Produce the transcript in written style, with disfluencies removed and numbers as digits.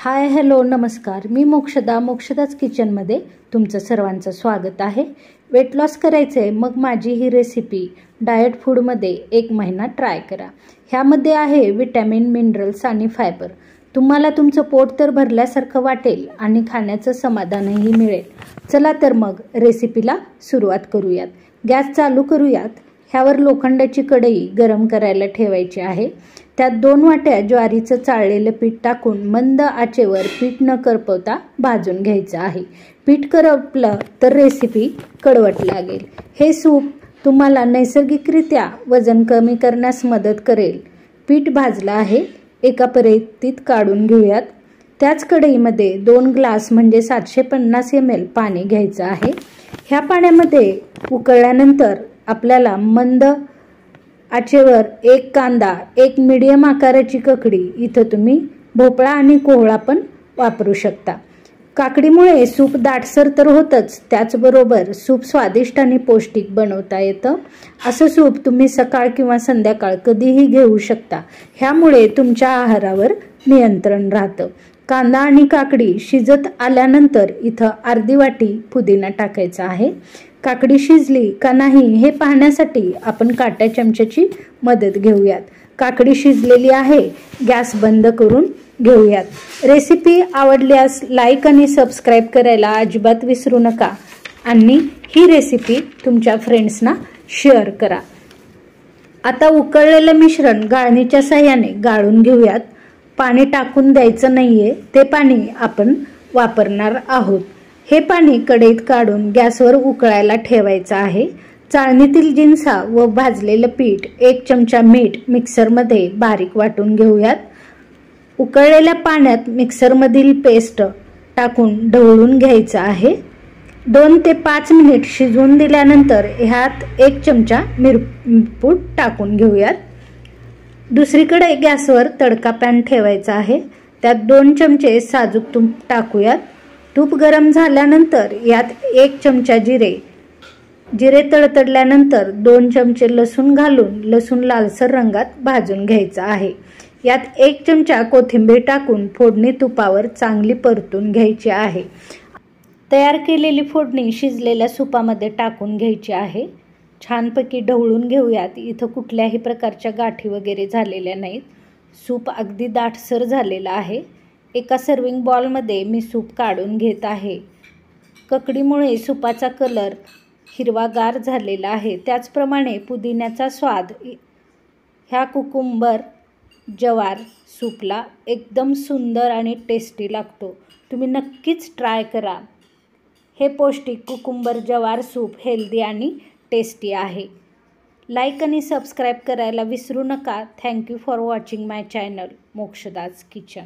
Hi hello नमस्कार, मी मोक्षदाच किचनमध्ये तुमचं सर्वांचं स्वागत आहे। वेट लॉस करायचं आहे मग माझी ही रेसिपी डाएट फूडमध्ये 1 महिना ट्राय करा। ह्यामध्ये आहे विटॅमिन, मिनरल्स आणि फायबर। तुम्हाला तुमचं पोट तर भरल्यासारखं वाटेल आणि खाण्याचं समाधानही मिळेल। चला तर मग रेसिपीला सुरुवात करूयात। गॅस चालू करूयात। ह्यावर लोखंडाची कढई गरम करायला ठेवायची आहे। त्यात 2 वाट्या ज्वारीचं चाळलेलं पीठ टाकून मंद आचेवर पीठ न करपवता भाजून घ्यायचं आहे। पीठ करपलं तर रेसिपी कडवट लागेल। हे सूप तुम्हाला नैसर्गिकरित्या वजन कमी करण्यास मदत करेल। पीठ भाजलं आहे, एका परातीत काढून घेऊयात। त्याच कढईमध्ये 2 ग्लास म्हणजे 750 ml पाणी घ्यायचं आहे। ह्या पाण्यामध्ये उकळल्यानंतर आपल्याला मंद आचेवर 1 कांदा, 1 मीडियम आकाराची काकडी, इथं तुम्ही भोपळा आणि कोहळा पण वापरू शकता। काकडीमुळे सूप दाटसर तर होतच, त्याचबरोबर सूप स्वादिष्ट आणि पौष्टिक बनवता येतं। असं सूप तुम्ही सकाळ किंवा संध्याकाळ कधीही घेऊ शकता। ह्यामुळे तुमच्या आहारावर नियंत्रण राहतं। कांदा आणि काकडी शिजत आल्यानंतर इथं अर्धी वाटी पुदिना टाकायचा आहे। काकडी शिजली का नाही हे पाहण्यासाठी आपण काट्या चमच्याची मदत घेऊयात। काकडी शिजलेली आहे, गॅस बंद करून घेऊयात। रेसिपी आवडल्यास लाईक आणि सबस्क्राईब करायला अजिबात विसरू नका आणि ही रेसिपी तुमच्या फ्रेंड्सना शेअर करा। आता उकळलेलं मिश्रण गाळणीच्या साहाय्याने गाळून घेऊयात। पाणी टाकून द्यायचं नाहीये, ते पाणी आपण वापरणार आहोत। हे पाणी कढईत काढून गॅसवर उकळायला ठेवायचं आहे। चाळणीतील जिन्सा व भाजलेलं पीठ, 1 चमचा मीठ मिक्सरमध्ये बारीक वाटून घेऊयात। उकळलेल्या पाण्यात मिक्सरमधील पेस्ट टाकून ढवळून घ्यायचं आहे। 2 ते 5 मिनिट शिजवून दिल्यानंतर ह्यात 1 चमचा मिरपूड टाकून घेऊयात। दुसरीकडे गॅसवर तडका पॅन ठेवायचा आहे। त्यात 2 चमचे साजूक तूप टाकूयात। तूप गरम झाल्यानंतर यात 1 चमचा जिरे तडतडल्यानंतर 2 चमचे लसूण घालून लसूण लालसर रंगात भाजून घ्यायचा आहे। यात 1 चमचा कोथिंबीर टाकून फोडणी तुपावर चांगली परतून घ्यायची आहे। तयार केलेली फोडणी शिजलेल्या सुपामध्ये टाकून घ्यायची आहे। छानपैकी ढवळून घेऊयात। इथं कुठल्याही प्रकारच्या गाठी वगैरे झालेल्या नाहीत। सूप अगदी दाटसर झालेलं आहे। एका सर्विंग बॉलमध्ये मी सूप काढून घेत आहे। काकडीमुळे सूपाचा कलर हिरवागार झालेला आहे। त्याचप्रमाणे पुदिन्याचा स्वाद ह्या कुकुंबर जवार सूपला एकदम सुंदर आणि टेस्टी लागतो। तुम्ही नक्कीच ट्राय करा। हे पौष्टिक कुकुंबर जवार सूप हेल्दी आणि टेस्टी आहे। लाईक आणि सबस्क्राईब करायला विसरू नका। Thank you for watching my channel मोक्षदाच किचन।